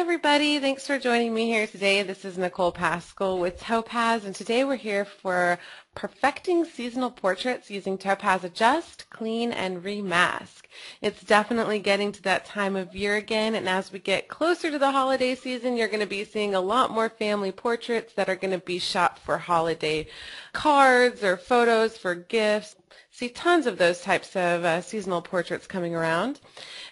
everybody, thanks for joining me here today. This is Nichole Paschal with Topaz, and today we're here for perfecting seasonal portraits using Topaz Adjust, Clean, and ReMask. It's definitely getting to that time of year again, and as we get closer to the holiday season, you're going to be seeing a lot more family portraits that are going to be shot for holiday cards or photos for gifts. See tons of those types of seasonal portraits coming around.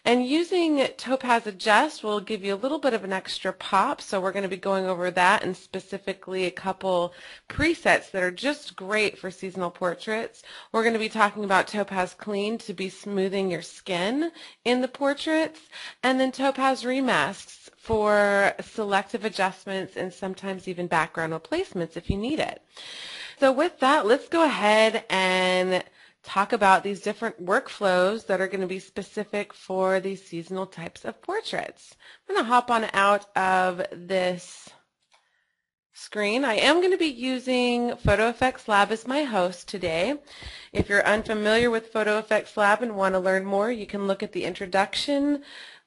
And using Topaz Adjust will give you a little bit of an extra pop, so we're going to be going over that and specifically a couple presets that are just great for seasonal portraits. We're going to be talking about Topaz Clean to be smoothing your skin in the portraits, and then Topaz ReMasks for selective adjustments and sometimes even background replacements if you need it. So with that, let's go ahead and talk about these different workflows that are going to be specific for these seasonal types of portraits. I'm going to hop on out of this screen. I am going to be using Photo Effects Lab as my host today. If you're unfamiliar with Photo Effects Lab and want to learn more, you can look at the introduction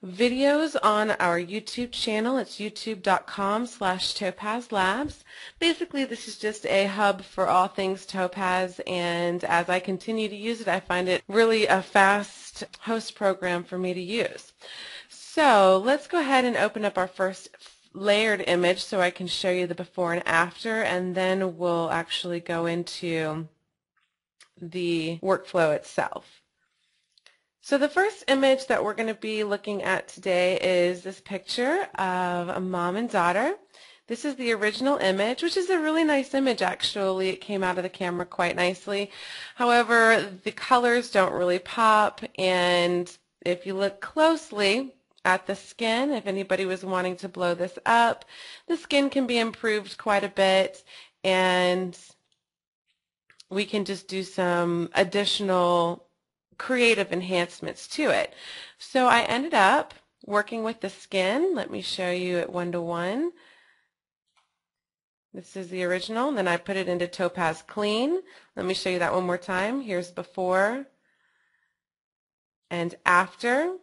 videos on our YouTube channel. It's youtube.com/TopazLabs. Basically, this is just a hub for all things Topaz, and as I continue to use it, I find it really a fast host program for me to use. So let's go ahead and open up our first layered image so I can show you the before and after, and then we'll actually go into the workflow itself. So the first image that we're going to be looking at today is this picture of a mom and daughter. This is the original image, which is a really nice image actually. It came out of the camera quite nicely. However, the colors don't really pop, and if you look closely at the skin, if anybody was wanting to blow this up, the skin can be improved quite a bit, and we can just do some additional creative enhancements to it. So I ended up working with the skin. Let me show you at 1:1. This is the original, and then I put it into Topaz Clean. Let me show you that one more time. Here's before and after.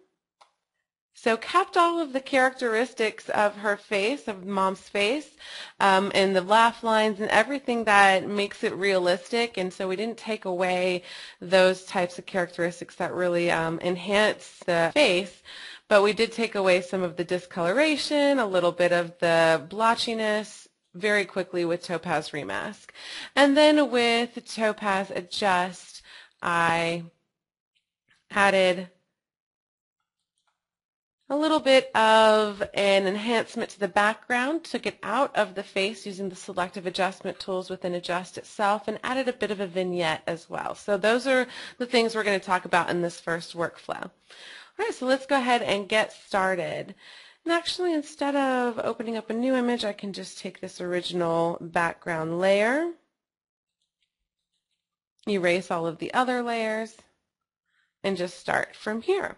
So kept all of the characteristics of her face, of Mom's face, and the laugh lines and everything that makes it realistic, and so we didn't take away those types of characteristics that really enhance the face, but we did take away some of the discoloration, a little bit of the blotchiness very quickly with Topaz ReMask. And then with Topaz Adjust, I added a little bit of an enhancement to the background, took it out of the face using the selective adjustment tools within Adjust itself, and added a bit of a vignette as well. So those are the things we're going to talk about in this first workflow. All right, so let's go ahead and get started. And actually, instead of opening up a new image, I can just take this original background layer, erase all of the other layers, and just start from here.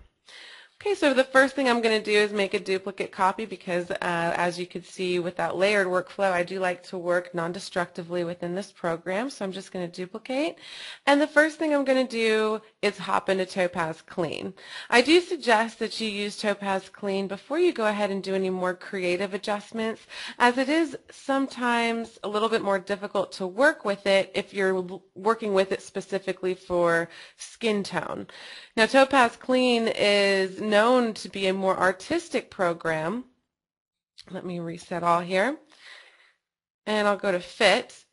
Okay, so the first thing I'm going to do is make a duplicate copy because as you can see with that layered workflow, I do like to work non-destructively within this program, so I'm just going to duplicate. And the first thing I'm going to do is hop into Topaz Clean. I do suggest that you use Topaz Clean before you go ahead and do any more creative adjustments, as it is sometimes a little bit more difficult to work with it if you're working with it specifically for skin tone. Now, Topaz Clean is known to be a more artistic program. Let me reset all here. And I'll go to Fit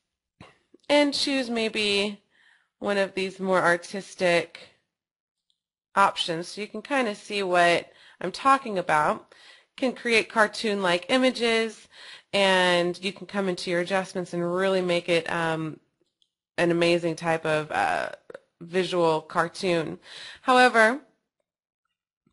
and choose maybe one of these more artistic options so you can kind of see what I'm talking about. You can create cartoon-like images, and you can come into your adjustments and really make it an amazing type of visual cartoon. However,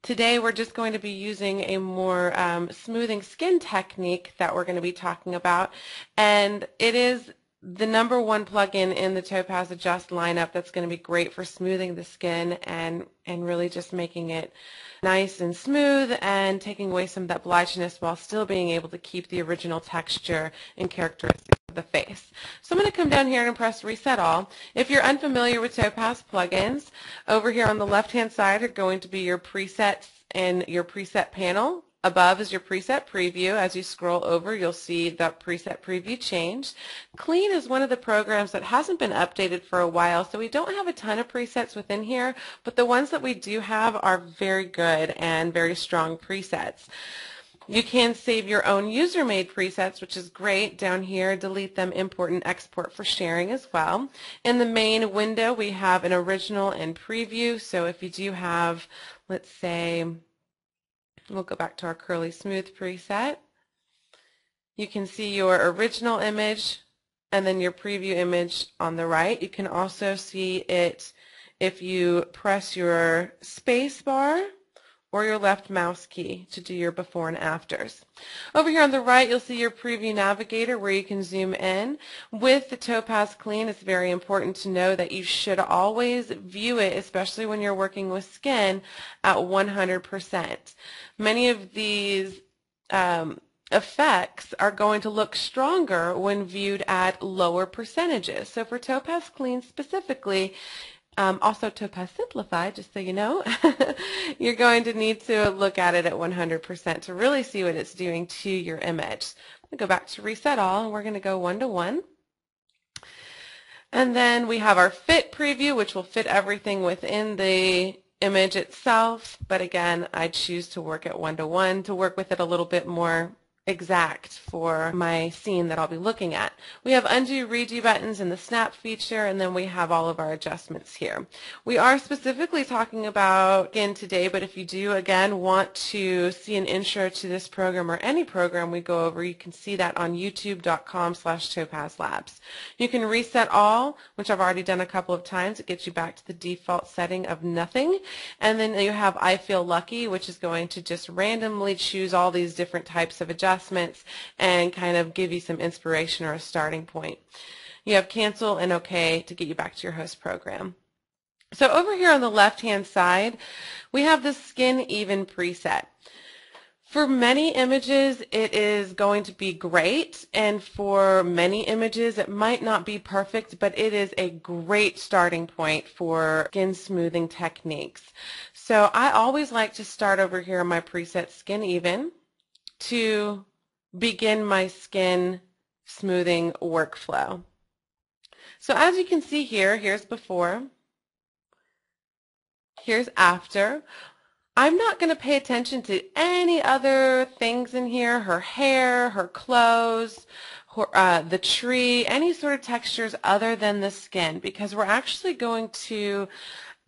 today we're just going to be using a more smoothing skin technique that we're going to be talking about, and it is the #1 plugin in the Topaz Adjust lineup that's going to be great for smoothing the skin and really just making it nice and smooth and taking away some of that blotchiness while still being able to keep the original texture and characteristics of the face. So I'm going to come down here and press Reset All. If you're unfamiliar with Topaz plugins, over here on the left-hand side are going to be your presets and your preset panel. above is your preset preview. As you scroll over, you'll see that preset preview change. Clean is one of the programs that hasn't been updated for a while, so we don't have a ton of presets within here, but the ones that we do have are very good and very strong presets. You can save your own user-made presets, which is great. Down here, delete them, import and export for sharing as well. In the main window, we have an original and preview. So if you do have, let's say, we'll go back to our curly smooth preset. You can see your original image and then your preview image on the right. You can also see it if you press your space bar or your left mouse key to do your before and afters. Over here on the right, you'll see your preview navigator where you can zoom in. With the Topaz Clean, it's very important to know that you should always view it, especially when you're working with skin, at 100%. Many of these effects are going to look stronger when viewed at lower percentages. So for Topaz Clean specifically, also Topaz Simplified, just so you know, you're going to need to look at it at 100% to really see what it's doing to your image. I'm going to go back to reset all, and we're going to go 1-to-1. And then we have our fit preview, which will fit everything within the image itself. But again, I choose to work at 1-to-1 to work with it a little bit more exact for my scene that I'll be looking at. We have undo, redo buttons and the snap feature, and then we have all of our adjustments here. We are specifically talking about skin today, but if you do, again, want to see an intro to this program or any program we go over, you can see that on youtube.com/topazlabs. You can reset all, which I've already done a couple of times. It gets you back to the default setting of nothing. And then you have I Feel Lucky, which is going to just randomly choose all these different types of adjustments and kind of give you some inspiration or a starting point. You have cancel and OK to get you back to your host program. So over here on the left-hand side, we have the Skin Even preset. For many images, it is going to be great, and for many images, it might not be perfect, but it is a great starting point for skin smoothing techniques. So I always like to start over here on my preset Skin Even to begin my skin smoothing workflow. So as you can see here, here's before, here's after. I'm not going to pay attention to any other things in here, her hair, her clothes, the tree, any sort of textures other than the skin, because we're actually going to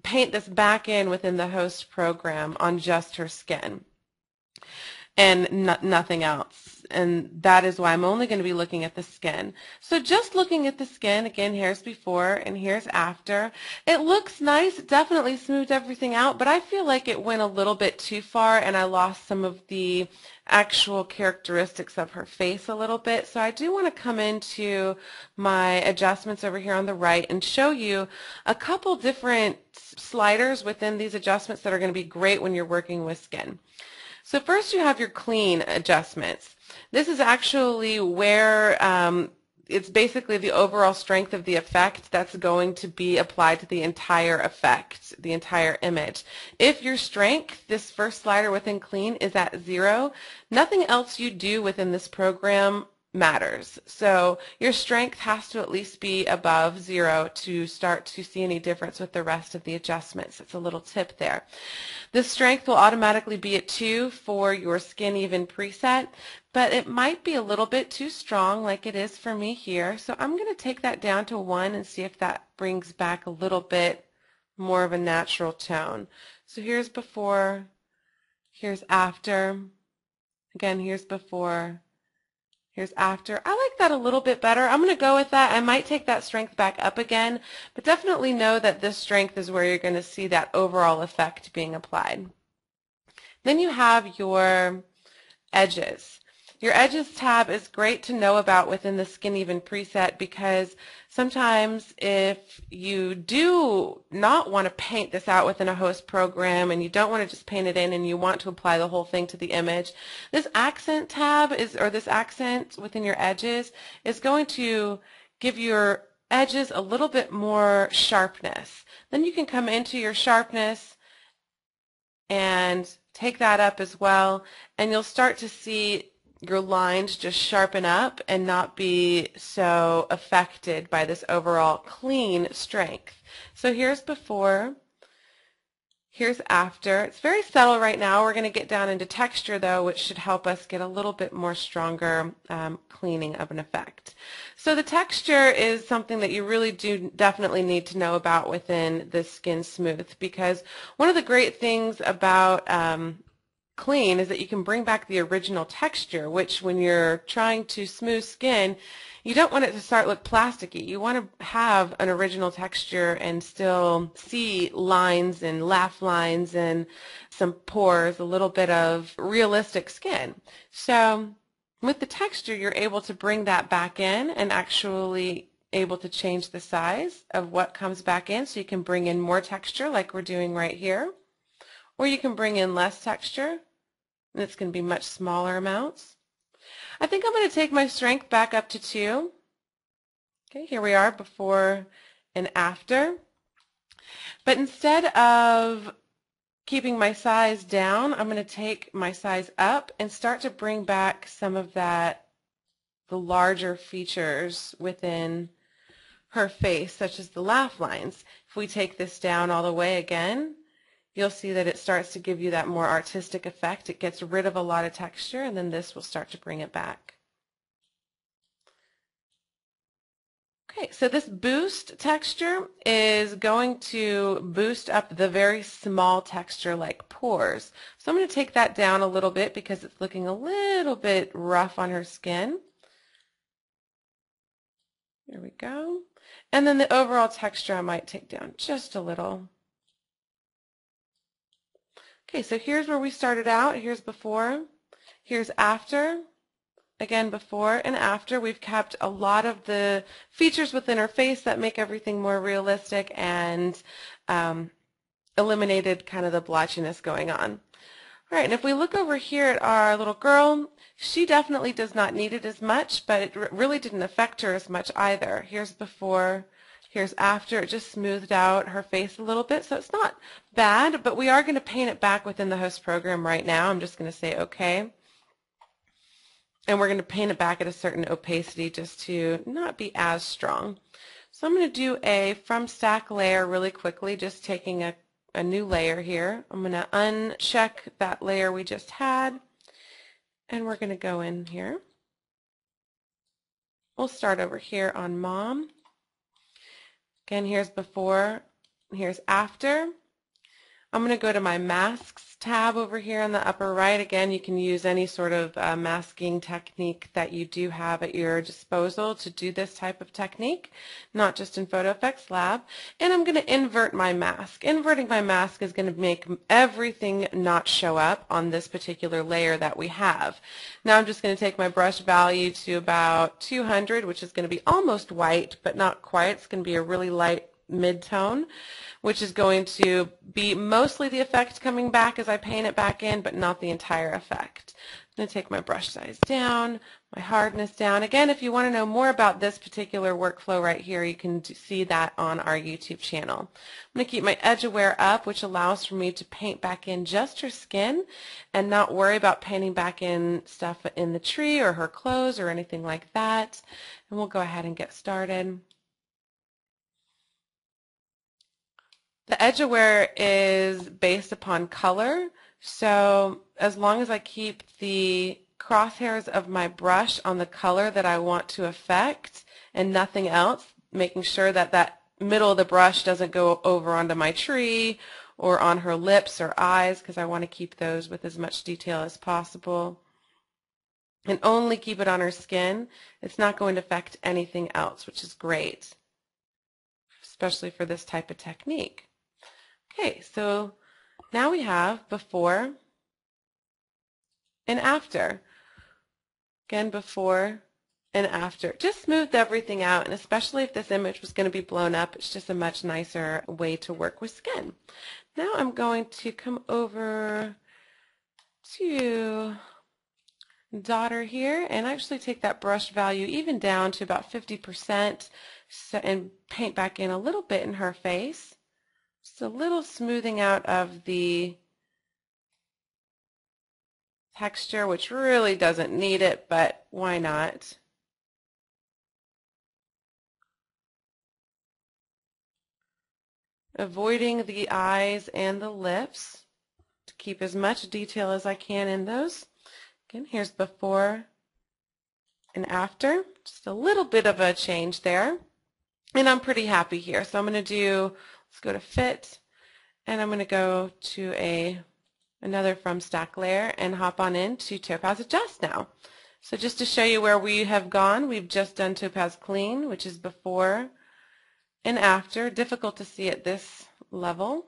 paint this back in within the host program on just her skin and nothing else. And that is why I'm only going to be looking at the skin. So just looking at the skin, again, here's before and here's after. It looks nice. It definitely smoothed everything out, but I feel like it went a little bit too far and I lost some of the actual characteristics of her face a little bit. So I do want to come into my adjustments over here on the right and show you a couple different sliders within these adjustments that are going to be great when you're working with skin. So first you have your clean adjustments. This is actually where it's basically the overall strength of the effect that's going to be applied to the entire effect, the entire image. If your strength, this first slider within clean, is at 0, nothing else you do within this program matters. So your strength has to at least be above 0 to start to see any difference with the rest of the adjustments. It's a little tip there. The strength will automatically be at 2 for your Skin Even preset, but it might be a little bit too strong like it is for me here. So I'm going to take that down to 1 and see if that brings back a little bit more of a natural tone. So here's before, here's after, again here's before, here's after. I like that a little bit better. I'm going to go with that. I might take that strength back up again, but definitely know that this strength is where you're going to see that overall effect being applied. Then you have your edges. Your edges tab is great to know about within the Skin Even preset because sometimes if you do not want to paint this out within a host program and you don't want to just paint it in and you want to apply the whole thing to the image, this accent tab or this accent within your edges is going to give your edges a little bit more sharpness. Then you can come into your sharpness and take that up as well, and you'll start to see your lines just sharpen up and not be so affected by this overall clean strength. So here's before, here's after. It's very subtle right now. We're going to get down into texture though, which should help us get a little bit more stronger cleaning of an effect. So the texture is something that you really do definitely need to know about within the Skin Smooth, because one of the great things about Clean is that you can bring back the original texture, which when you're trying to smooth skin, you don't want it to start look plasticky. You want to have an original texture and still see lines and laugh lines and some pores, a little bit of realistic skin. So with the texture, you're able to bring that back in and actually able to change the size of what comes back in, so you can bring in more texture like we're doing right here, or you can bring in less texture, and it's going to be much smaller amounts. I think I'm going to take my strength back up to 2. Okay, here we are before and after. But instead of keeping my size down, I'm going to take my size up and start to bring back some of that, the larger features within her face, such as the laugh lines. If we take this down all the way again, you'll see that it starts to give you that more artistic effect. It gets rid of a lot of texture, and then this will start to bring it back. Okay, so this boost texture is going to boost up the very small texture like pores. So I'm going to take that down a little bit because it's looking a little bit rough on her skin. There we go. And then the overall texture I might take down just a little. Okay, so here's where we started out. Here's before, here's after. Again, before and after, we've kept a lot of the features within her face that make everything more realistic and eliminated kind of the blotchiness going on. All right, and if we look over here at our little girl, she definitely does not need it as much, but it really didn't affect her as much either. Here's before, here's after. It just smoothed out her face a little bit, so it's not bad, but we are going to paint it back within the host program right now. I'm just going to say okay. And we're going to paint it back at a certain opacity just to not be as strong. So I'm going to do a from stack layer really quickly, just taking a new layer here. I'm going to uncheck that layer we just had, and we're going to go in here. We'll start over here on Mom. Again, here's before, here's after. I'm going to go to my Masks tab over here on the upper right. Again, you can use any sort of masking technique that you do have at your disposal to do this type of technique, not just in Photo Effects Lab. And I'm going to invert my mask. Inverting my mask is going to make everything not show up on this particular layer that we have. Now I'm just going to take my brush value to about 200, which is going to be almost white, but not quite. It's going to be a really light mid-tone, which is going to be mostly the effect coming back as I paint it back in, but not the entire effect. I'm going to take my brush size down, my hardness down. Again, if you want to know more about this particular workflow right here, you can see that on our YouTube channel. I'm going to keep my edge aware up, which allows for me to paint back in just her skin and not worry about painting back in stuff in the tree or her clothes or anything like that. And we'll go ahead and get started. The edge aware is based upon color, so as long as I keep the crosshairs of my brush on the color that I want to affect and nothing else, making sure that that middle of the brush doesn't go over onto my tree or on her lips or eyes, because I want to keep those with as much detail as possible. And only keep it on her skin. It's not going to affect anything else, which is great, especially for this type of technique. Okay, so now we have before and after. Again, before and after. Just smoothed everything out, and especially if this image was going to be blown up, it's just a much nicer way to work with skin. Now I'm going to come over to daughter here and actually take that brush value even down to about 50% and paint back in a little bit in her face. Just a little smoothing out of the texture, which really doesn't need it, but why not? Avoiding the eyes and the lips to keep as much detail as I can in those. Again, here's before and after. Just a little bit of a change there. And I'm pretty happy here. So I'm going to do, let's go to Fit, and I'm going to go to another From Stack layer and hop on into Topaz Adjust now. So just to show you where we have gone, we've just done Topaz Clean, which is before and after. Difficult to see at this level.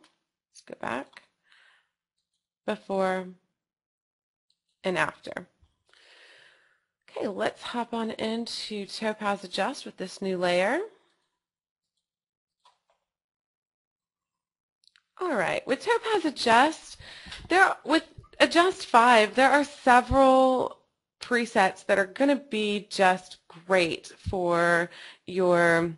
Let's go back. Before and after. Okay, let's hop on into Topaz Adjust with this new layer. All right, with Topaz Adjust, with Adjust 5, there are several presets that are going to be just great for your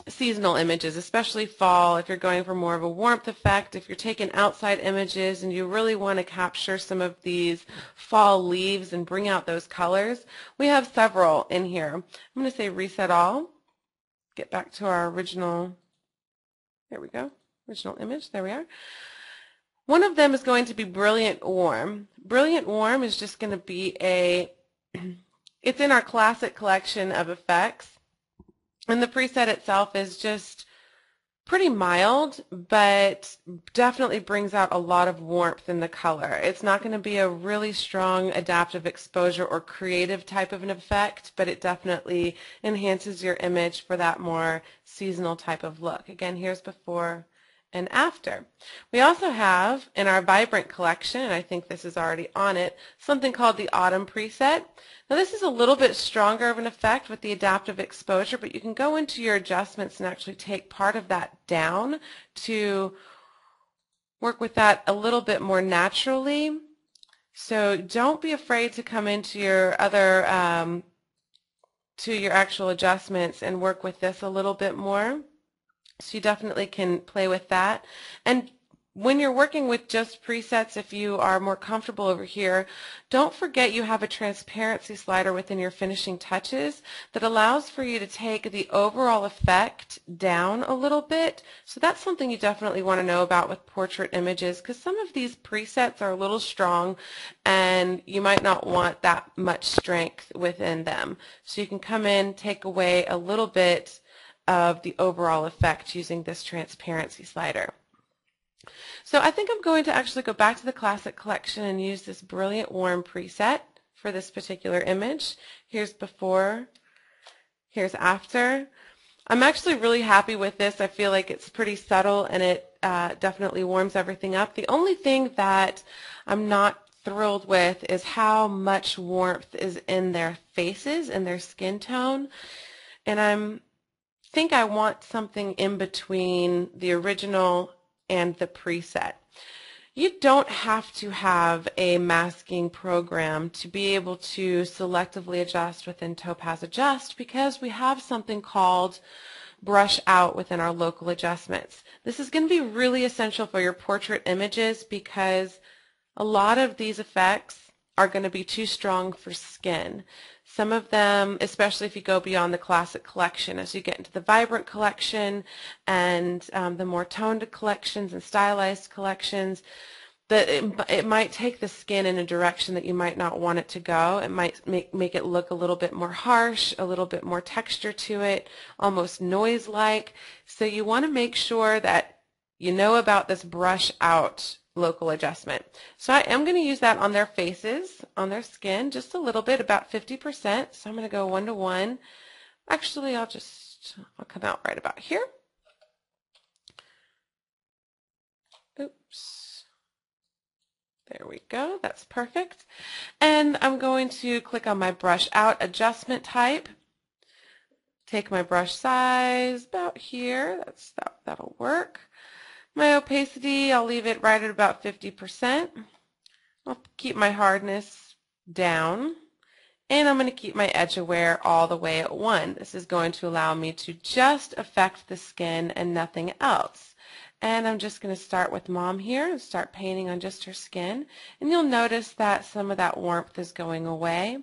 seasonal images, especially fall, if you're going for more of a warmth effect, if you're taking outside images and you really want to capture some of these fall leaves and bring out those colors. We have several in here. I'm going to say reset all, get back to our original, there we go, original image, there we are. One of them is going to be Brilliant Warm. Brilliant Warm is just going to be it's in our classic collection of effects. And the preset itself is just pretty mild, but definitely brings out a lot of warmth in the color. It's not going to be a really strong adaptive exposure or creative type of an effect, but it definitely enhances your image for that more seasonal type of look. Again, here's before and after. We also have in our Vibrant collection, and I think this is already on it, something called the Autumn preset. Now this is a little bit stronger of an effect with the adaptive exposure, but you can go into your adjustments and actually take part of that down to work with that a little bit more naturally. So don't be afraid to come into your other to your actual adjustments and work with this a little bit more. So you definitely can play with that. And when you're working with just presets, if you are more comfortable over here, don't forget you have a transparency slider within your finishing touches that allows for you to take the overall effect down a little bit. So that's something you definitely want to know about with portrait images, because some of these presets are a little strong and you might not want that much strength within them. So you can come in, take away a little bit of the overall effect using this transparency slider. So I think I'm going to actually go back to the Classic Collection and use this Brilliant Warm preset for this particular image. Here's before, here's after. I'm actually really happy with this. I feel like it's pretty subtle and it definitely warms everything up. The only thing that I'm not thrilled with is how much warmth is in their faces and their skin tone. And I think I want something in between the original and the preset. You don't have to have a masking program to be able to selectively adjust within Topaz Adjust, because we have something called brush out within our local adjustments. This is going to be really essential for your portrait images because a lot of these effects are going to be too strong for skin. Some of them, especially if you go beyond the Classic Collection, as you get into the Vibrant collection and the more toned collections and stylized collections, that it might take the skin in a direction that you might not want it to go. It might make it look a little bit more harsh, a little bit more texture to it, almost noise-like. So you want to make sure that you know about this brush out local adjustment. So I am going to use that on their faces, on their skin, just a little bit, about 50%. So I'm going to go 1:1. Actually, I'll come out right about here. Oops. There we go. That's perfect. And I'm going to click on my brush out adjustment type. Take my brush size about here. That'll work. My opacity, I'll leave it right at about 50%. I'll keep my hardness down. And I'm going to keep my edge aware all the way at 1. This is going to allow me to just affect the skin and nothing else. And I'm just going to start with Mom here and start painting on just her skin. And you'll notice that some of that warmth is going away.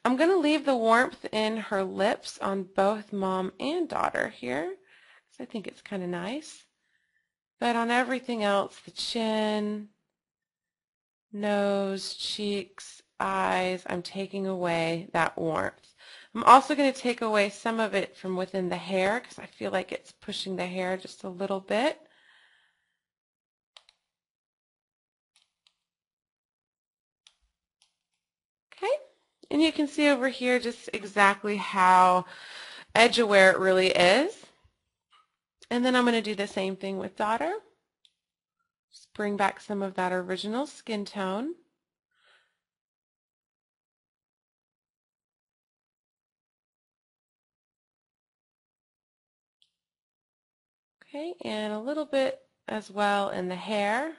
I'm going to leave the warmth in her lips on both Mom and daughter here, because I think it's kind of nice. But on everything else, the chin, nose, cheeks, eyes, I'm taking away that warmth. I'm also going to take away some of it from within the hair because I feel like it's pushing the hair just a little bit. Okay, and you can see over here just exactly how edge-aware it really is. And then I'm going to do the same thing with daughter. Just bring back some of that original skin tone. Okay, and a little bit as well in the hair.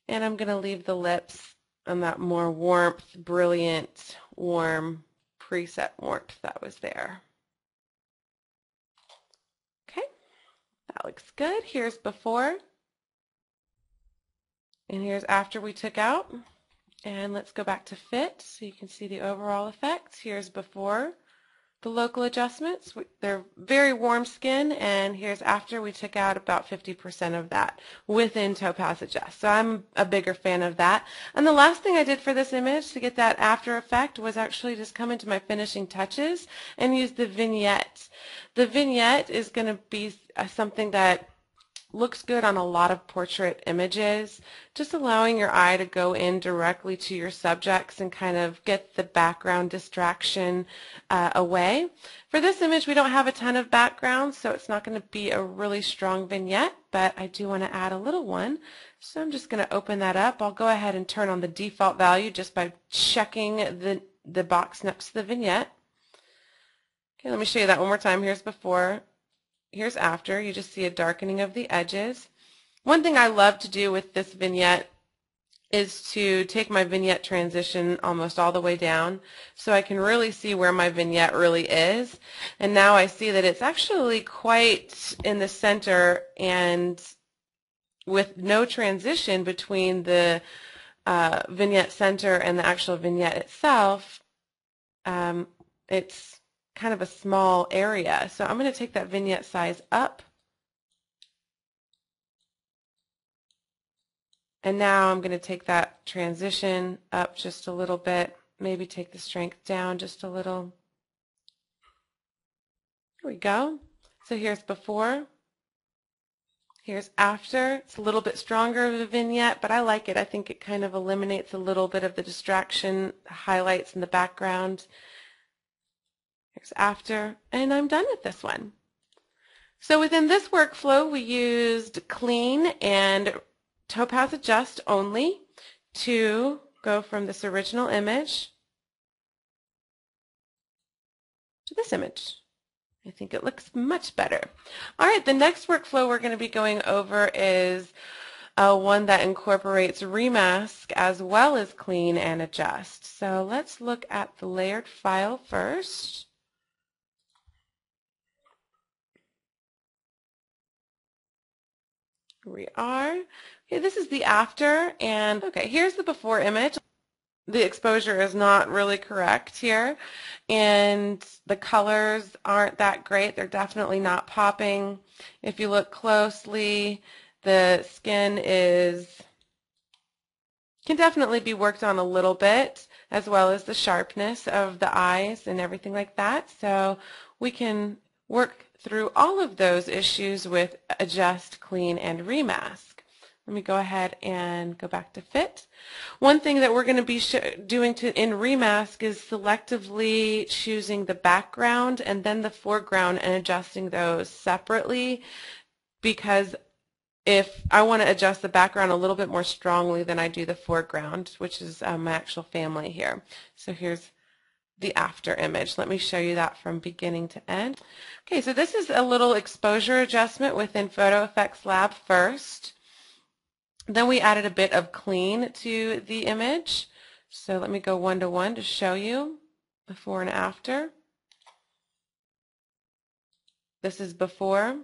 And I'm going to leave the lips on that more warmth, brilliant, warm, preset warmth that was there. Okay, that looks good. Here's before. And here's after we took out. And let's go back to fit so you can see the overall effects. Here's before the local adjustments. They're very warm skin, and here's after we took out about 50% of that within Topaz Adjust. So I'm a bigger fan of that. And the last thing I did for this image to get that after effect was actually just come into my finishing touches and use the vignette. The vignette is going to be something that looks good on a lot of portrait images, just allowing your eye to go in directly to your subjects and kind of get the background distraction away. For this image, we don't have a ton of background, so it's not going to be a really strong vignette, but I do want to add a little one. So I'm just going to open that up. I'll go ahead and turn on the default value just by checking the box next to the vignette. Okay, let me show you that one more time. Here's before. Here's after. You just see a darkening of the edges. One thing I love to do with this vignette is to take my vignette transition almost all the way down so I can really see where my vignette really is. And now I see that it's actually quite in the center, and with no transition between the vignette center and the actual vignette itself, it's kind of a small area. So I'm going to take that vignette size up. And now I'm going to take that transition up just a little bit, maybe take the strength down just a little. Here we go. So here's before. Here's after. It's a little bit stronger of a vignette, but I like it. I think it kind of eliminates a little bit of the distraction, the highlights in the background. Here's after, and I'm done with this one. So within this workflow, we used Clean and Topaz Adjust only to go from this original image to this image. I think it looks much better. All right, the next workflow we're going to be going over is one that incorporates ReMask as well as Clean and Adjust. So let's look at the layered file first. Here we are. Okay, this is the after, and okay, here's the before image. The exposure is not really correct here, and the colors aren't that great. They're definitely not popping. If you look closely, the skin can definitely be worked on a little bit, as well as the sharpness of the eyes and everything like that. So we can work through all of those issues with Adjust, Clean, and ReMask. Let me go ahead and go back to fit. One thing that we're going to be doing in ReMask is selectively choosing the background and then the foreground and adjusting those separately, because if I want to adjust the background a little bit more strongly than I do the foreground, which is my actual family here. So here's the after image. Let me show you that from beginning to end. Okay, so this is a little exposure adjustment within Photo Effects Lab first. Then we added a bit of Clean to the image. So let me go 1-to-1 to show you before and after. This is before,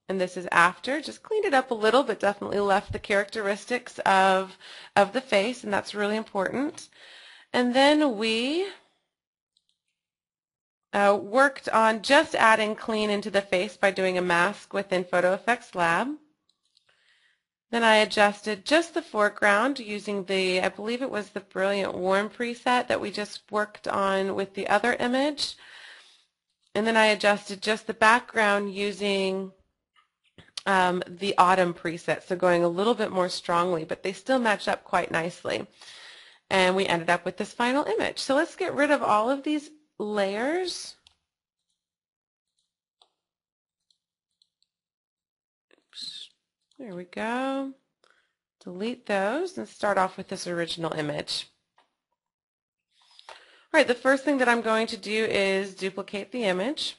and this is after. Just cleaned it up a little, but definitely left the characteristics of the face, and that's really important. And then we worked on just adding clean into the face by doing a mask within Photo Effects Lab. Then I adjusted just the foreground using the, I believe it was the Brilliant Warm preset that we just worked on with the other image. And then I adjusted just the background using the Autumn preset, so going a little bit more strongly, but they still match up quite nicely. And we ended up with this final image. So let's get rid of all of these layers. Oops. There we go. Delete those and start off with this original image. All right, the first thing that I'm going to do is duplicate the image.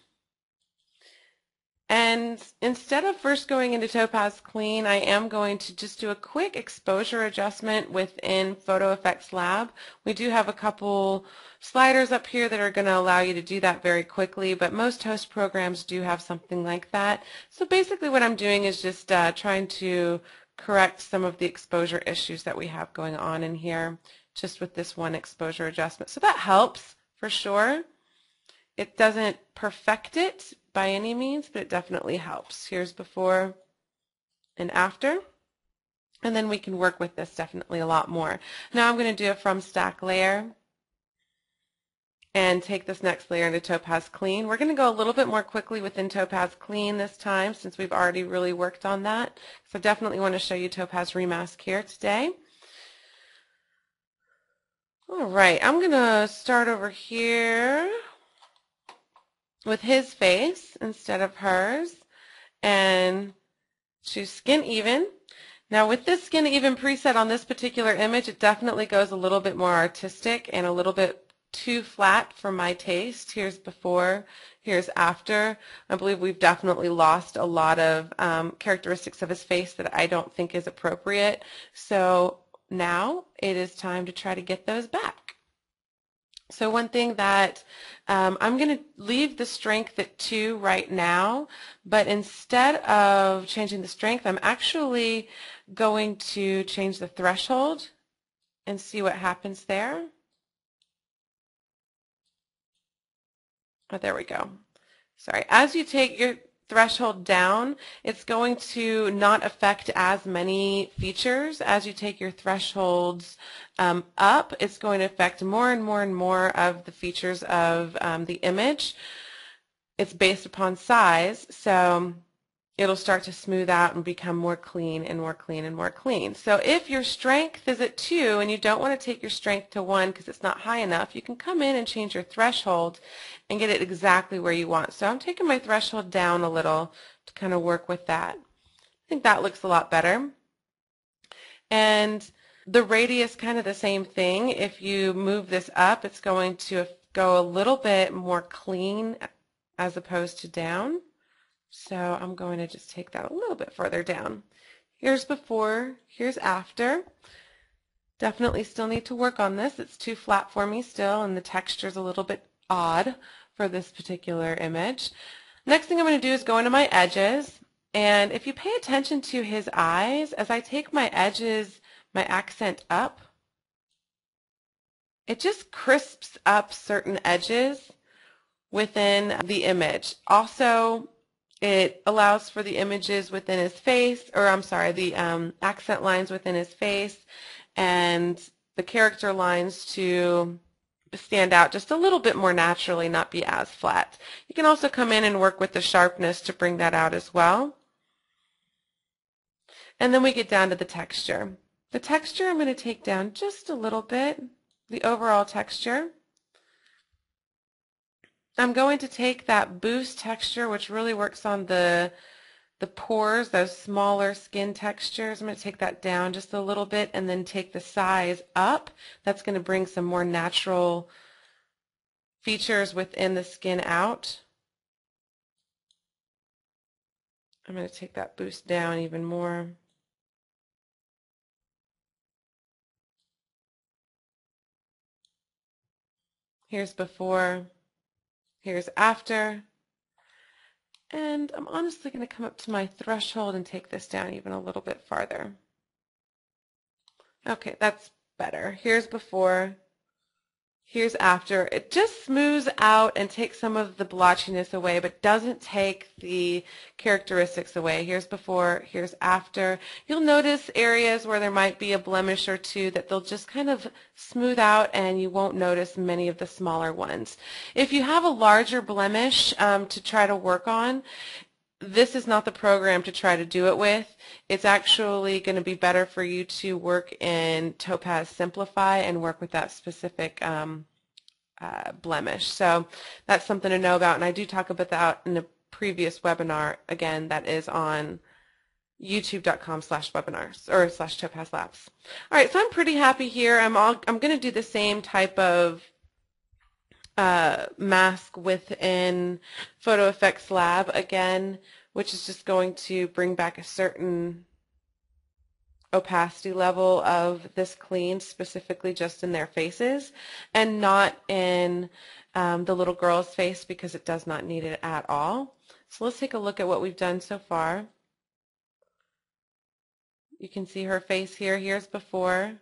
And instead of first going into Topaz Clean, I am going to just do a quick exposure adjustment within Photo Effects Lab. We do have a couple sliders up here that are going to allow you to do that very quickly, but most host programs do have something like that. So basically what I'm doing is just trying to correct some of the exposure issues that we have going on in here just with this one exposure adjustment. So that helps for sure. It doesn't perfect it by any means, but it definitely helps. Here's before and after. And then we can work with this definitely a lot more. Now I'm going to do a from stack layer and take this next layer into Topaz Clean. We're going to go a little bit more quickly within Topaz Clean this time since we've already really worked on that. So definitely want to show you Topaz ReMask here today. All right, I'm going to start over here with his face instead of hers and choose skin even. Now with this skin even preset on this particular image, it definitely goes a little bit more artistic and a little bit too flat for my taste. Here's before, here's after. I believe we've definitely lost a lot of characteristics of his face that I don't think is appropriate. So now it is time to try to get those back. So one thing that I'm going to leave the strength at 2 right now, but instead of changing the strength, I'm actually going to change the threshold and see what happens there. Oh, there we go. Sorry. As you take your threshold down, it's going to not affect as many features. As you take your thresholds up, it's going to affect more and more and more of the features of the image. It's based upon size, so it'll start to smooth out and become more clean and more clean and more clean. So if your strength is at 2 and you don't want to take your strength to 1 because it's not high enough, you can come in and change your threshold and get it exactly where you want. So I'm taking my threshold down a little to kind of work with that. I think that looks a lot better. And the radius, kind of the same thing. If you move this up, it's going to go a little bit more clean as opposed to down. So I'm going to just take that a little bit further down. Here's before, here's after. Definitely still need to work on this. It's too flat for me still, and the texture's a little bit odd for this particular image. Next thing I'm going to do is go into my edges, and if you pay attention to his eyes, as I take my edges, my accent up, it just crisps up certain edges within the image. Also, it allows for the images within his face, or I'm sorry, the accent lines within his face and the character lines to stand out just a little bit more naturally, not be as flat. You can also come in and work with the sharpness to bring that out as well. And then we get down to the texture. The texture I'm going to take down just a little bit, the overall texture. I'm going to take that boost texture, which really works on the pores, those smaller skin textures. I'm going to take that down just a little bit and then take the size up. That's going to bring some more natural features within the skin out. I'm going to take that boost down even more. Here's before, here's after. And I'm honestly going to come up to my threshold and take this down even a little bit farther. Okay, that's better. Here's before, here's after. It just smooths out and takes some of the blotchiness away, but doesn't take the characteristics away. Here's before, here's after. You'll notice areas where there might be a blemish or two that they'll just kind of smooth out, and you won't notice many of the smaller ones. If you have a larger blemish to try to work on, this is not the program to try to do it with. It's actually going to be better for you to work in Topaz Simplify and work with that specific blemish. So that's something to know about, and I do talk about that in a previous webinar. Again, that is on youtube.com/webinars or /Topaz Labs. All right, so I'm pretty happy here. I'm going to do the same type of mask within Photo Effects Lab again, which is just going to bring back a certain opacity level of this clean, specifically just in their faces and not in the little girl's face, because it does not need it at all. So let's take a look at what we've done so far. You can see her face here. Here's before,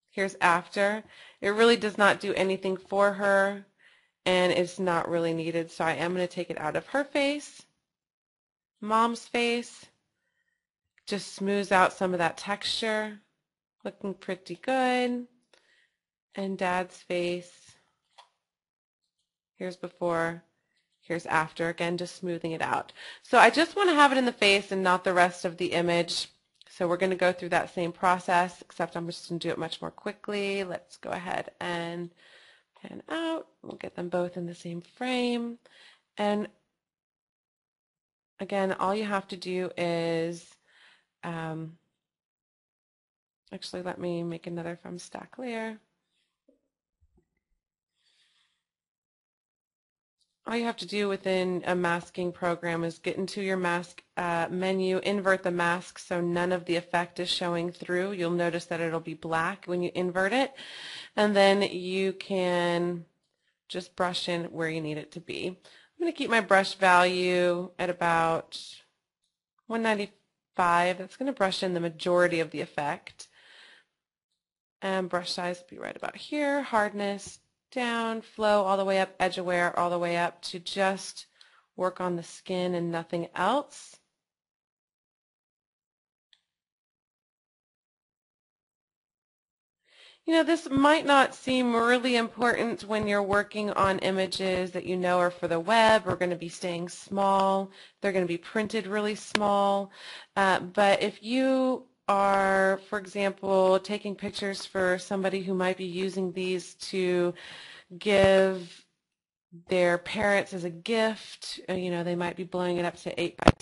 here's after. It really does not do anything for her, and it's not really needed, so I am going to take it out of her face. Mom's face just smooths out some of that texture, looking pretty good. And Dad's face, here's before, here's after, again just smoothing it out. So I just want to have it in the face and not the rest of the image. So we're going to go through that same process, except I'm just going to do it much more quickly. Let's go ahead and pan out. We'll get them both in the same frame. And again, all you have to do is, actually let me make another from stack layer. All you have to do within a masking program is get into your mask menu, invert the mask so none of the effect is showing through. You'll notice that it'll be black when you invert it, and then you can just brush in where you need it to be. I'm going to keep my brush value at about 195. That's going to brush in the majority of the effect. And brush size will be right about here. Hardness down, flow all the way up, edge aware all the way up, to just work on the skin and nothing else. You know, this might not seem really important when you're working on images that you know are for the web, or going to be staying small. They're going to be printed really small. But if you are, for example, taking pictures for somebody who might be using these to give their parents as a gift, you know, they might be blowing it up to 8 by 10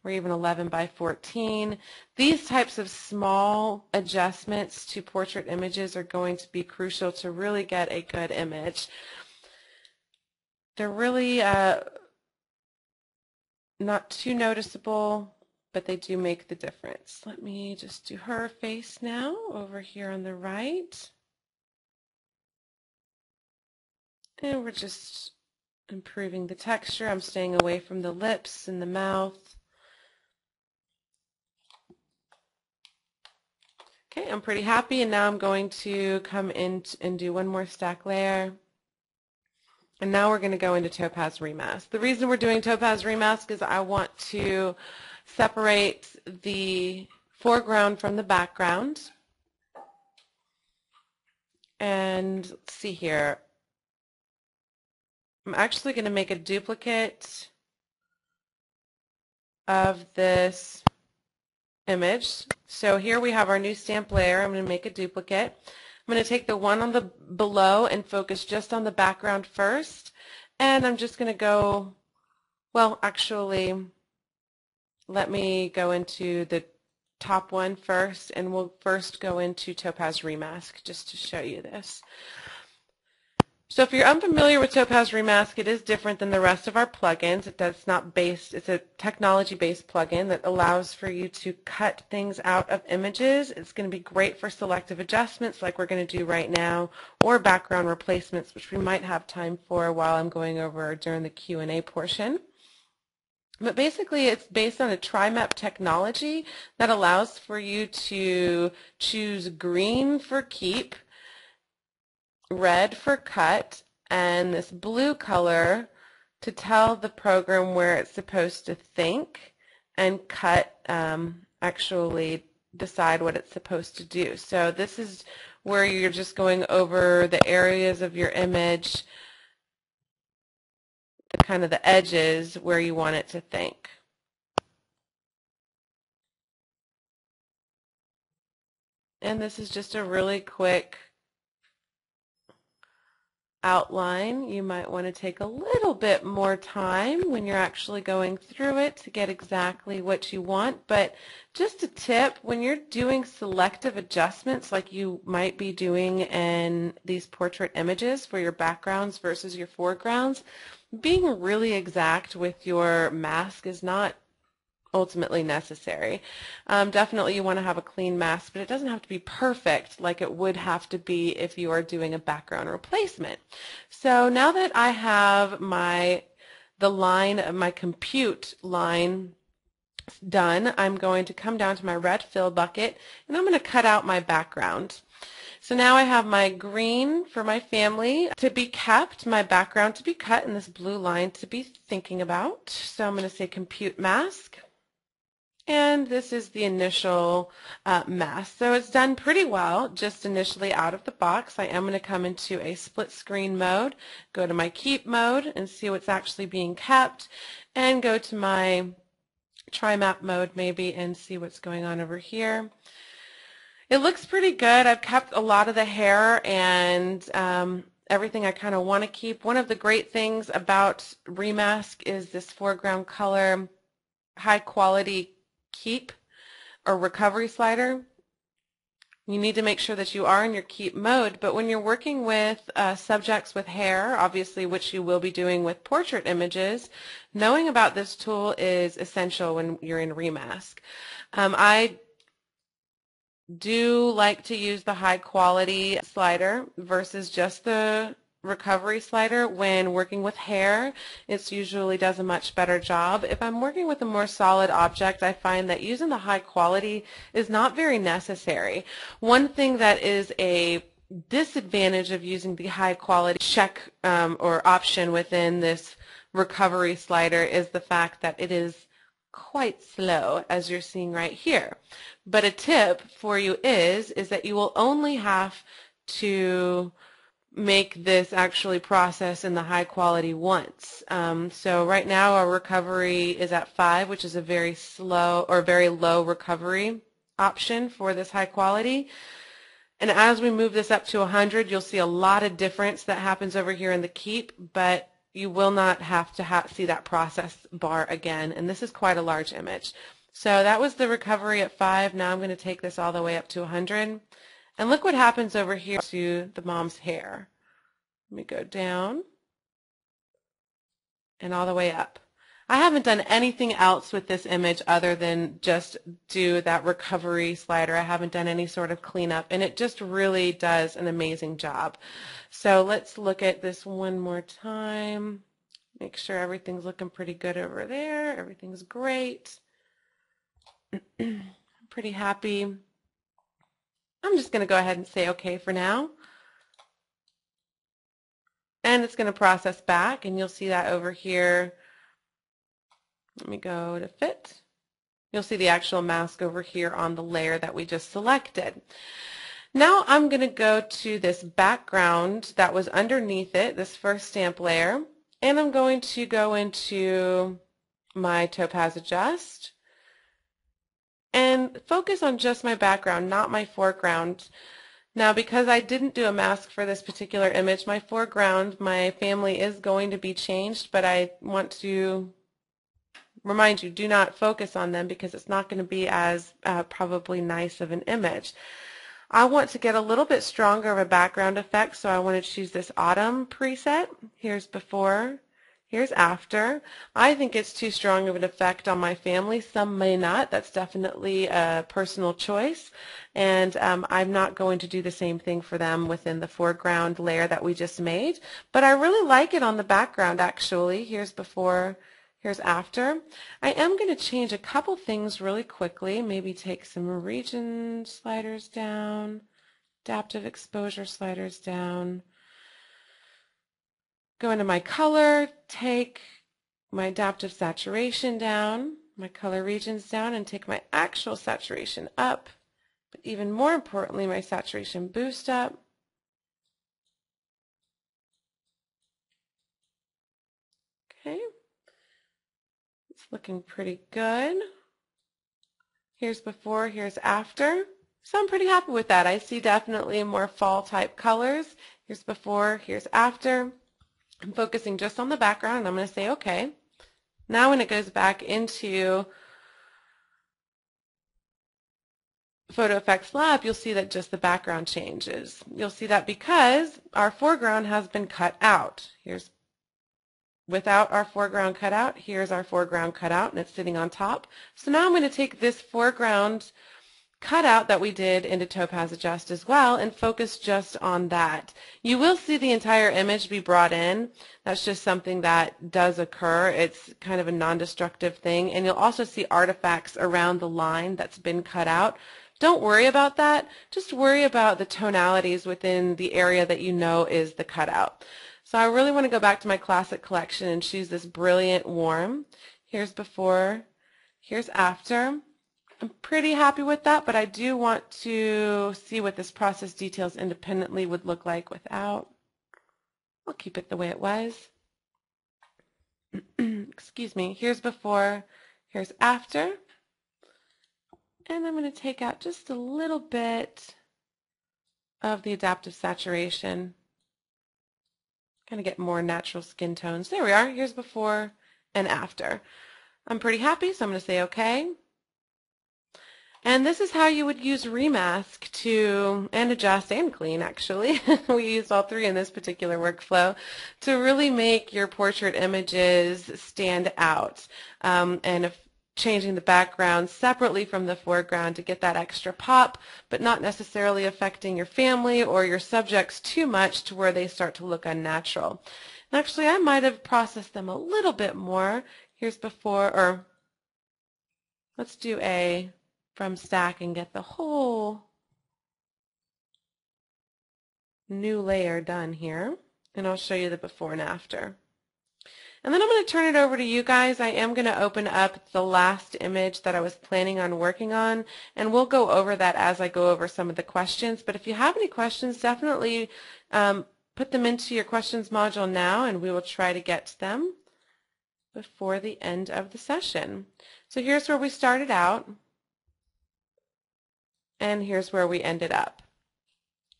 or even 11 by 14. These types of small adjustments to portrait images are going to be crucial to really get a good image. They're really not too noticeable, but they do make the difference. Let me just do her face now over here on the right. And we're just improving the texture. I'm staying away from the lips and the mouth. Okay, I'm pretty happy, and now I'm going to come in and do one more stack layer. And now we're going to go into Topaz ReMask. The reason we're doing Topaz ReMask is I want to separate the foreground from the background. And let's see here. I'm actually going to make a duplicate of this image. So here we have our new stamp layer. I'm going to make a duplicate. I'm going to take the one on the below and focus just on the background first. And I'm just going to go, well, actually, let me go into the top one first, and we'll first go into Topaz ReMask just to show you this. So if you're unfamiliar with Topaz ReMask, it is different than the rest of our plugins. It's a technology-based plugin that allows for you to cut things out of images. It's going to be great for selective adjustments like we're going to do right now, or background replacements, which we might have time for while I'm going over during the Q&A portion. But basically, it's based on a tri-map technology that allows for you to choose green for keep, red for cut, and this blue color to tell the program where it's supposed to think, and cut actually decide what it's supposed to do. So this is where you're just going over the areas of your image, kind of the edges where you want it to think. And this is just a really quick outline. You might want to take a little bit more time when you're actually going through it to get exactly what you want. But just a tip, when you're doing selective adjustments like you might be doing in these portrait images for your backgrounds versus your foregrounds, being really exact with your mask is not ultimately necessary. Definitely you want to have a clean mask, but it doesn't have to be perfect like it would have to be if you are doing a background replacement. So now that I have the line of my compute line done, I'm going to come down to my red fill bucket and I'm going to cut out my background. So now I have my green for my family to be kept, my background to be cut, and this blue line to be thinking about. So I'm going to say compute mask. And this is the initial mask. So it's done pretty well just initially out of the box. I am going to come into a split screen mode, go to my keep mode and see what's actually being kept, and go to my tri-map mode maybe and see what's going on over here. It looks pretty good. I've kept a lot of the hair and everything I kind of want to keep. One of the great things about ReMask is this foreground color, high quality keep or recovery slider. You need to make sure that you are in your keep mode, but when you're working with subjects with hair, obviously, which you will be doing with portrait images, knowing about this tool is essential when you're in ReMask. I do like to use the high quality slider versus just the recovery slider. When working with hair, it usually does a much better job. If I'm working with a more solid object, I find that using the high quality is not very necessary. One thing that is a disadvantage of using the high quality check or option within this recovery slider is the fact that it is quite slow, as you're seeing right here. But a tip for you is that you will only have to make this actually process in the high quality once. So right now our recovery is at 5, which is a very slow or very low recovery option for this high quality. And as we move this up to 100, you'll see a lot of difference that happens over here in the keep, but you will not have to see that process bar again. And this is quite a large image. So that was the recovery at 5. Now I'm going to take this all the way up to 100. And look what happens over here to the mom's hair. Let me go down and all the way up. I haven't done anything else with this image other than just do that recovery slider. I haven't done any sort of cleanup, and it just really does an amazing job. So let's look at this one more time. Make sure everything's looking pretty good over there. Everything's great. I'm pretty happy. I'm just going to go ahead and say okay for now. And it's going to process back, and you'll see that over here. Let me go to fit. You'll see the actual mask over here on the layer that we just selected. Now I'm going to go to this background that was underneath it, this first stamp layer, and I'm going to go into my Topaz Adjust and focus on just my background, not my foreground. Now, because I didn't do a mask for this particular image, my foreground, my family is going to be changed, but I want to remind you, do not focus on them because it's not going to be as probably nice of an image. I want to get a little bit stronger of a background effect, so I want to choose this autumn preset. Here's before, here's after. I think it's too strong of an effect on my family. Some may not. That's definitely a personal choice. And I'm not going to do the same thing for them within the foreground layer that we just made. But I really like it on the background, actually. Here's before, Here's after. I am going to change a couple things really quickly, maybe take some region sliders down, adaptive exposure sliders down, go into my color, take my adaptive saturation down, my color regions down, and take my actual saturation up, but even more importantly, my saturation boost up. Okay, it's looking pretty good. Here's before, here's after. So I'm pretty happy with that. I see definitely more fall type colors. Here's before, here's after. I'm focusing just on the background, and I'm going to say okay. Now when it goes back into Photo Effects Lab, you'll see that just the background changes. You'll see that because our foreground has been cut out. Here's without our foreground cut out. Here's our foreground cut out, and it's sitting on top. So now I'm going to take this foreground cutout that we did into Topaz Adjust as well and focus just on that. You will see the entire image be brought in. That's just something that does occur. It's kind of a non-destructive thing, and you'll also see artifacts around the line that's been cut out. Don't worry about that. Just worry about the tonalities within the area that you know is the cutout. So I really want to go back to my classic collection and choose this brilliant warm. Here's before, here's after. I'm pretty happy with that, but I do want to see what this process details independently would look like without. I'll keep it the way it was. Excuse me. Here's before, here's after. And I'm going to take out just a little bit of the adaptive saturation. Kind of get more natural skin tones. There we are. Here's before and after. I'm pretty happy, so I'm going to say okay. And this is how you would use ReMask to, and Adjust and Clean actually, we used all three in this particular workflow, to really make your portrait images stand out. And if changing the background separately from the foreground to get that extra pop, but not necessarily affecting your family or your subjects too much to where they start to look unnatural. And actually, I might have processed them a little bit more. Here's before, or let's do a from stack and get the whole new layer done here. And I'll show you the before and after. And then I'm going to turn it over to you guys. I am going to open up the last image that I was planning on working on, and we'll go over that as I go over some of the questions. But if you have any questions, definitely put them into your questions module now, and we will try to get to them before the end of the session. So here's where we started out, and here's where we ended up.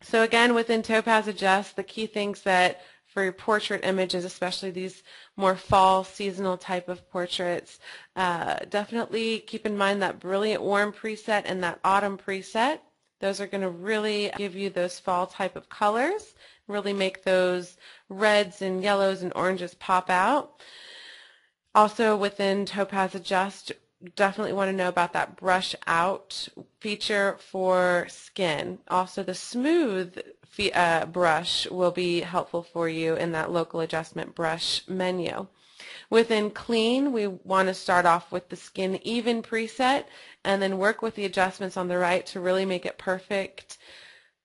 So again, within Topaz Adjust, the key things that for your portrait images, especially these more fall seasonal type of portraits, definitely keep in mind that brilliant warm preset and that autumn preset. Those are going to really give you those fall type of colors, really make those reds and yellows and oranges pop out. Also within Topaz Adjust, definitely want to know about that brush out feature for skin. Also the smooth brush will be helpful for you in that local adjustment brush menu. Within Clean, we want to start off with the Skin Even preset and then work with the adjustments on the right to really make it perfect,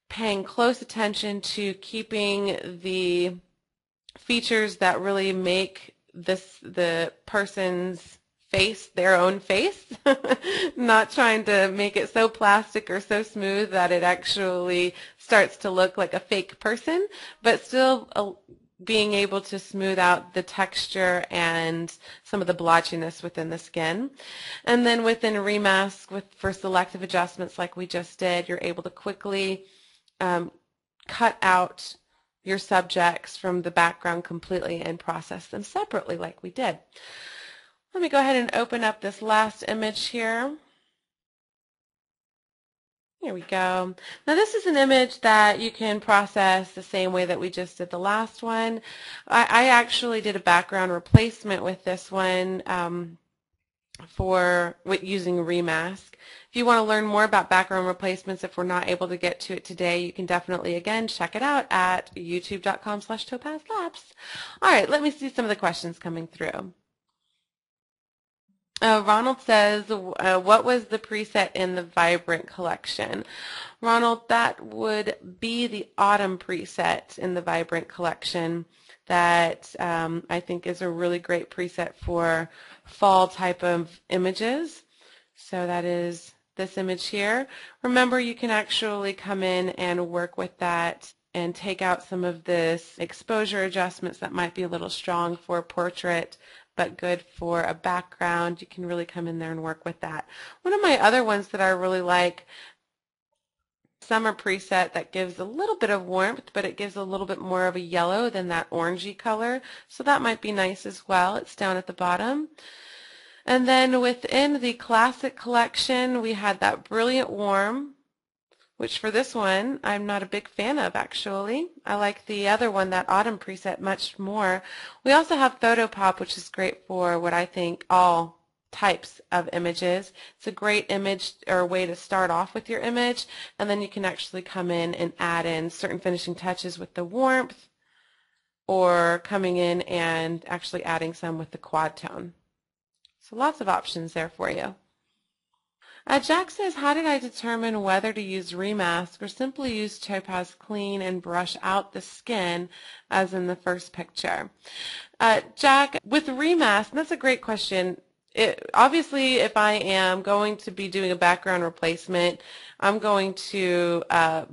paying close attention to keeping the features that really make the person's face their own face, not trying to make it so plastic or so smooth that it actually starts to look like a fake person, but still being able to smooth out the texture and some of the blotchiness within the skin. And then within ReMask, for selective adjustments like we just did, you're able to quickly cut out your subjects from the background completely and process them separately like we did. Let me go ahead and open up this last image here. Here we go. Now this is an image that you can process the same way that we just did the last one. I actually did a background replacement with this one using ReMask. If you want to learn more about background replacements, if we're not able to get to it today, you can definitely, again, check it out at youtube.com/topazlabs. All right, let me see some of the questions coming through. Ronald says, what was the preset in the Vibrant collection? Ronald, that would be the Autumn preset in the Vibrant collection that I think is a really great preset for fall type of images. So that is this image here. Remember, you can actually come in and work with that and take out some of this exposure adjustments that might be a little strong for a portrait, but good for a background. You can really come in there and work with that. One of my other ones that I really like, summer preset that gives a little bit of warmth, but it gives a little bit more of a yellow than that orangey color. So that might be nice as well. It's down at the bottom. And then within the classic collection, we had that Brilliant Warm, which for this one, I'm not a big fan of actually. I like the other one, that Autumn preset, much more. We also have Photo Pop, which is great for what I think all types of images. It's a great image or way to start off with your image, and then you can actually come in and add in certain finishing touches with the warmth, or coming in and actually adding some with the quad tone. So lots of options there for you. Jack says, how did I determine whether to use ReMask or simply use Topaz Clean and brush out the skin as in the first picture? Jack, with ReMask, that's a great question. Obviously, if I am going to be doing a background replacement, I'm going to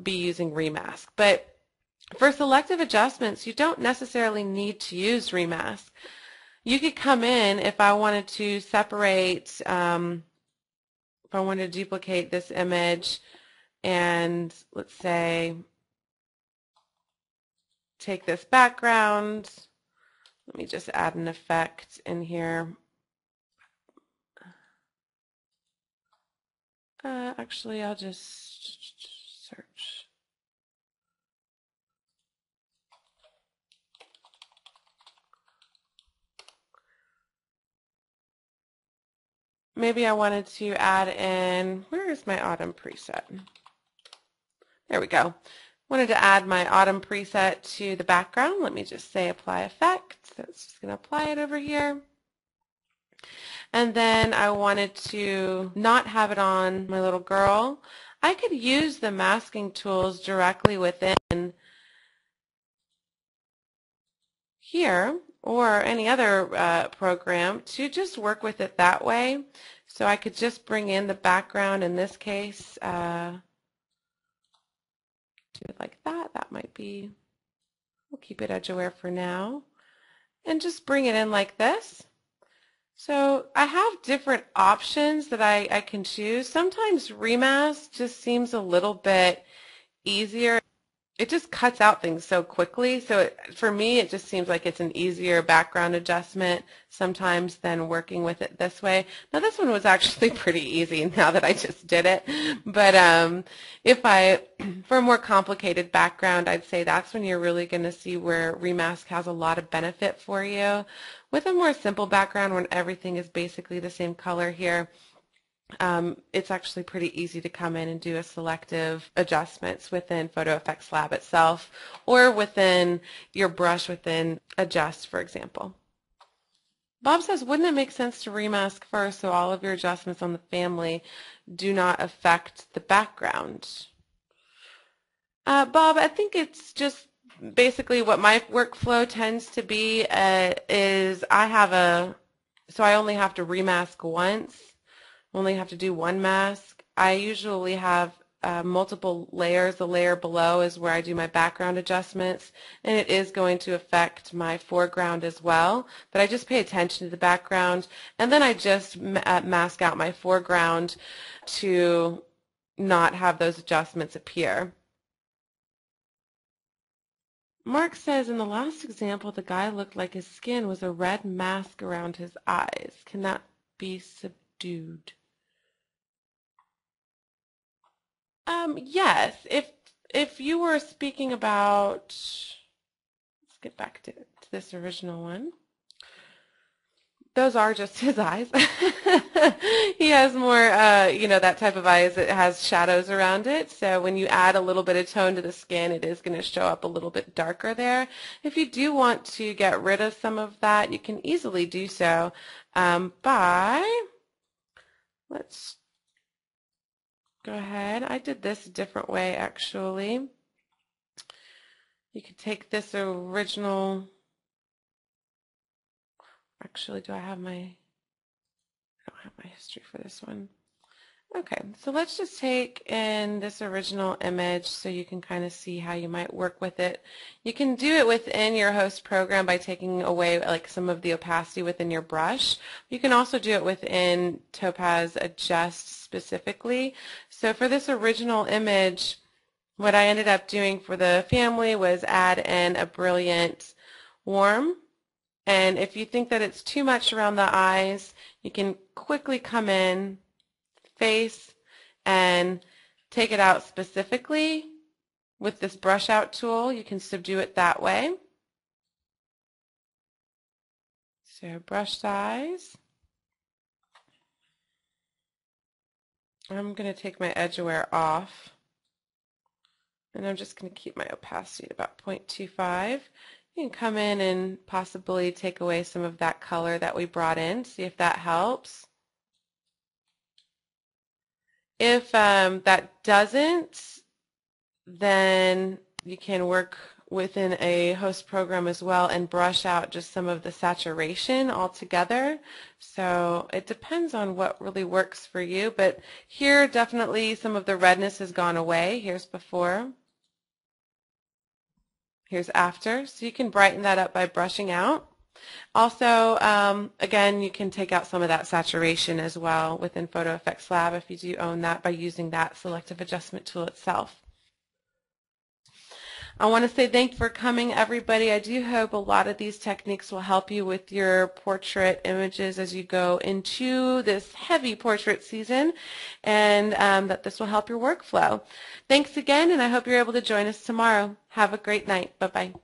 be using ReMask. But for selective adjustments, you don't necessarily need to use ReMask. You could come in, if I wanted to separate, if I wanted to duplicate this image and, let's say, take this background. Let me just add an effect in here. Actually, I'll just search. Maybe I wanted to add in, where is my Autumn preset? There we go. Wanted to add my Autumn preset to the background. Let me just say apply effect. So it's just going to apply it over here. And then I wanted to not have it on my little girl. I could use the masking tools directly within here or any other program to just work with it that way. So I could just bring in the background in this case, do it like that. That might be, we'll keep it edge aware for now. And just bring it in like this. So I have different options that I can choose. Sometimes ReMask just seems a little bit easier. It just cuts out things so quickly. So for me, it just seems like it's an easier background adjustment sometimes than working with it this way. Now this one was actually pretty easy now that I just did it. But for a more complicated background, I'd say that's when you're really going to see where ReMask has a lot of benefit for you. With a more simple background, when everything is basically the same color here, it's actually pretty easy to come in and do a selective adjustments within Photo Effects Lab itself or within your brush within Adjust, for example. Bob says, wouldn't it make sense to ReMask first so all of your adjustments on the family do not affect the background? Bob, I think it's just basically what my workflow tends to be is so I only have to ReMask once. Only have to do one mask. I usually have multiple layers. The layer below is where I do my background adjustments, and it is going to affect my foreground as well, but I just pay attention to the background, and then I just mask out my foreground to not have those adjustments appear. Mark says, in the last example, the guy looked like his skin was a red mask around his eyes. Can that be subdued? Yes, if you were speaking about, let's get back to this original one. Those are just his eyes. He has more, that type of eyes that has shadows around it. So when you add a little bit of tone to the skin, it is going to show up a little bit darker there. If you do want to get rid of some of that, you can easily do so by let's go ahead. I did this a different way, actually. You could take this original, actually, I don't have my history for this one. Okay, so let's just take in this original image so you can kind of see how you might work with it. You can do it within your host program by taking away like some of the opacity within your brush. You can also do it within Topaz Adjust specifically. So for this original image, what I ended up doing for the family was add in a brilliant warm. And if you think that it's too much around the eyes, you can quickly come in, face, and take it out specifically with this brush out tool. You can subdue it that way. So brush size. I'm going to take my edge aware off, and I'm just going to keep my opacity at about 0.25. You can come in and possibly take away some of that color that we brought in, see if that helps. If that doesn't, then you can work within a host program as well and brush out just some of the saturation altogether. So it depends on what really works for you, but here definitely some of the redness has gone away. Here's before. Here's after. So you can brighten that up by brushing out. Also, again, you can take out some of that saturation as well within Photo Effects Lab if you do own that by using that selective adjustment tool itself. I want to say thank you for coming, everybody. I do hope a lot of these techniques will help you with your portrait images as you go into this heavy portrait season, and that this will help your workflow. Thanks again, and I hope you're able to join us tomorrow. Have a great night. Bye-bye.